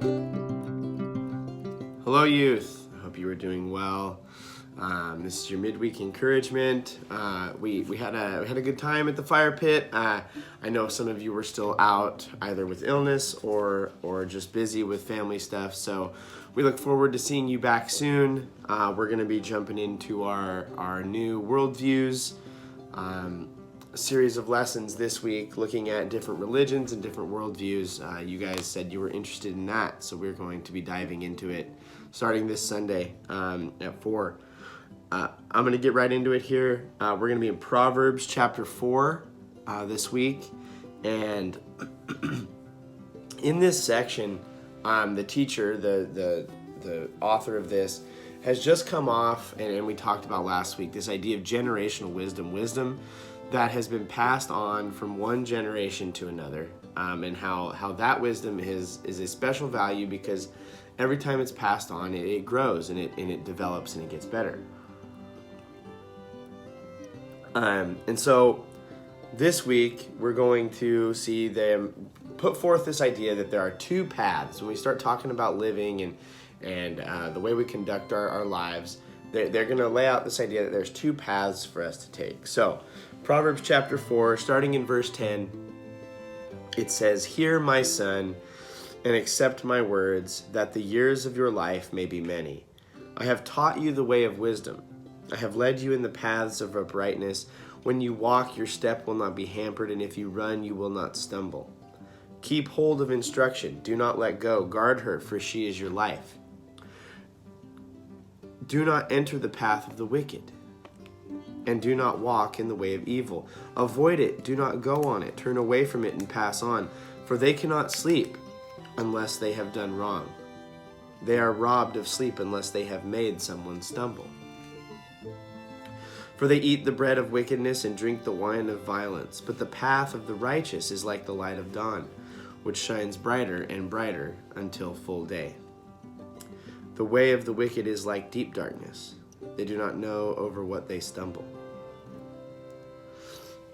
Hello, youth. I hope you are doing well. This is your midweek encouragement. We had a good time at the fire pit. I know some of you were still out either with illness or just busy with family stuff. So we look forward to seeing you back soon. We're going to be jumping into our new worldviews. Series of lessons this week looking at different religions and different worldviews. You guys said you were interested in that, so we're going to be diving into it starting this Sunday at 4. I'm going to get right into it here. We're going to be in Proverbs Chapter 4 this week, and in this section, the teacher, the author of this, has just come off, and we talked about last week, this idea of generational wisdom that has been passed on from one generation to another, and how that wisdom is a special value because every time it's passed on, it grows and it develops and it gets better. And so this week we're going to see them put forth this idea that there are two paths. When we start talking about living and the way we conduct our lives, they're going to lay out this idea that there's two paths for us to take. So Proverbs chapter 4, starting in verse 10, it says, "Hear, my son, and accept my words, that the years of your life may be many. I have taught you the way of wisdom. I have led you in the paths of uprightness. When you walk, your step will not be hampered, and if you run, you will not stumble. Keep hold of instruction. Do not let go. Guard her, for she is your life. Do not enter the path of the wicked, and do not walk in the way of evil. Avoid it. Do not go on it. Turn away from it and pass on, for they cannot sleep unless they have done wrong. They are robbed of sleep unless they have made someone stumble. For they eat the bread of wickedness and drink the wine of violence. But the path of the righteous is like the light of dawn, which shines brighter and brighter until full day. The way of the wicked is like deep darkness. They do not know over what they stumble."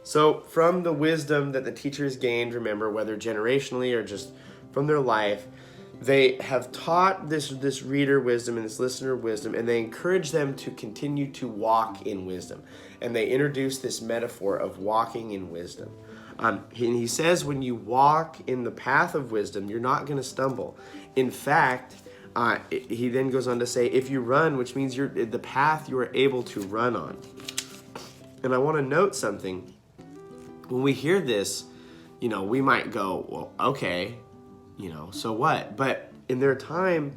So from the wisdom that the teachers gained, remember, whether generationally or just from their life, they have taught this reader wisdom and this listener wisdom, and they encourage them to continue to walk in wisdom. And they introduce this metaphor of walking in wisdom. And he says when you walk in the path of wisdom, you're not going to stumble. In fact, he then goes on to say, if you run, which means you're the path you are able to run on. And I want to note something. When we hear this, we might go, well, okay, so what? But in their time,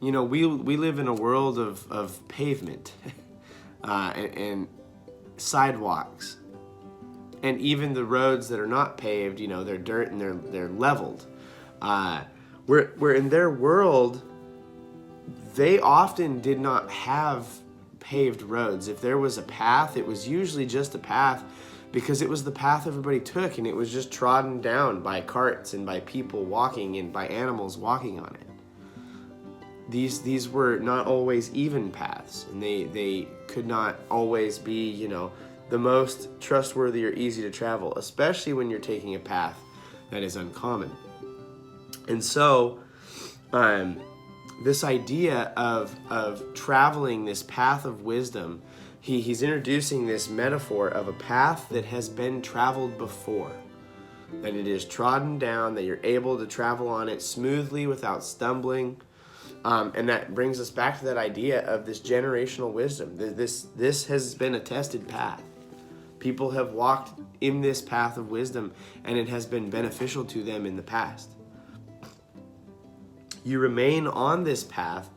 we live in a world of pavement and sidewalks. And even the roads that are not paved, they're dirt and they're leveled. Where in their world, they often did not have paved roads. If there was a path, it was usually just a path because it was the path everybody took, and it was just trodden down by carts and by people walking and by animals walking on it. These were not always even paths, and they could not always be, the most trustworthy or easy to travel, especially when you're taking a path that is uncommon. And so, this idea of traveling this path of wisdom, he's introducing this metaphor of a path that has been traveled before, that it is trodden down, that you're able to travel on it smoothly without stumbling. And that brings us back to that idea of this generational wisdom. This has been a tested path. People have walked in this path of wisdom, and it has been beneficial to them in the past. You remain on this path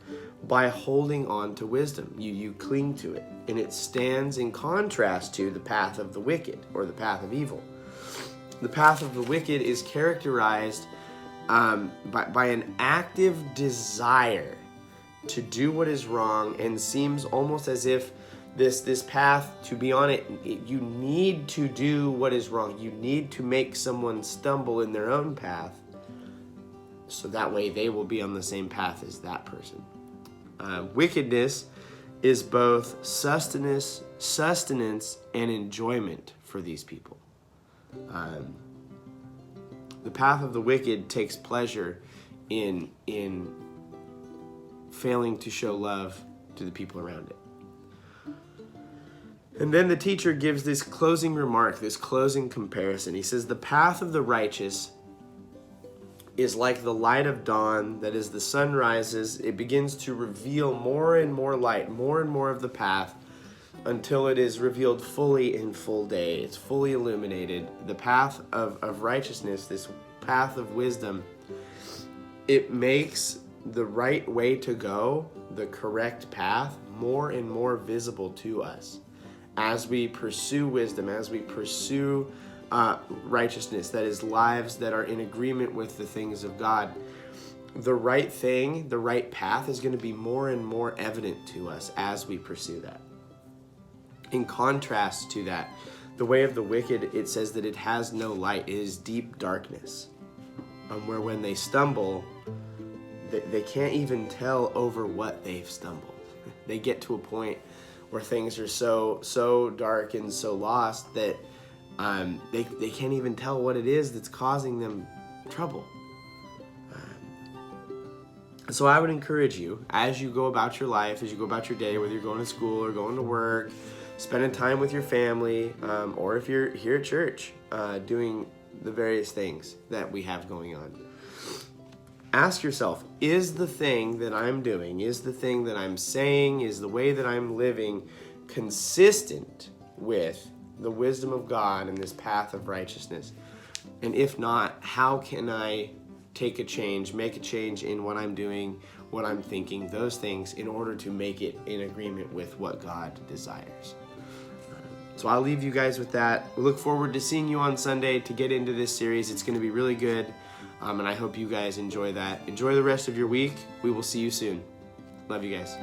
by holding on to wisdom. You cling to it, and it stands in contrast to the path of the wicked or the path of evil. The path of the wicked is characterized by an active desire to do what is wrong, and seems almost as if this path, to be on it, you need to do what is wrong. You need to make someone stumble in their own path, so that way they will be on the same path as that person. Wickedness is both sustenance and enjoyment for these people. The path of the wicked takes pleasure in failing to show love to the people around it. And then the teacher gives this closing remark, this closing comparison. He says, the path of the righteous is like the light of dawn, that as the sun rises, it begins to reveal more and more light, more and more of the path, until it is revealed fully in full day. It's fully illuminated. The path of righteousness, this path of wisdom, it makes the right way to go, the correct path, more and more visible to us as we pursue wisdom, as we pursue righteousness, that is, lives that are in agreement with the things of God. The right thing, the right path is going to be more and more evident to us as we pursue that. In contrast to that, the way of the wicked, it says that it has no light. It is deep darkness, where when they stumble, they can't even tell over what they've stumbled. They get to a point where things are so dark and so lost that they can't even tell what it is that's causing them trouble. So I would encourage you, as you go about your life, as you go about your day, whether you're going to school or going to work, spending time with your family, or if you're here at church, doing the various things that we have going on. Ask yourself, is the thing that I'm doing, is the thing that I'm saying, is the way that I'm living consistent with the wisdom of God and this path of righteousness? And if not, how can I make a change in what I'm doing, what I'm thinking, those things, in order to make it in agreement with what God desires? So I'll leave you guys with that. We look forward to seeing you on Sunday to get into this series. It's going to be really good, and I hope you guys enjoy that. Enjoy the rest of your week. We will see you soon. Love you guys.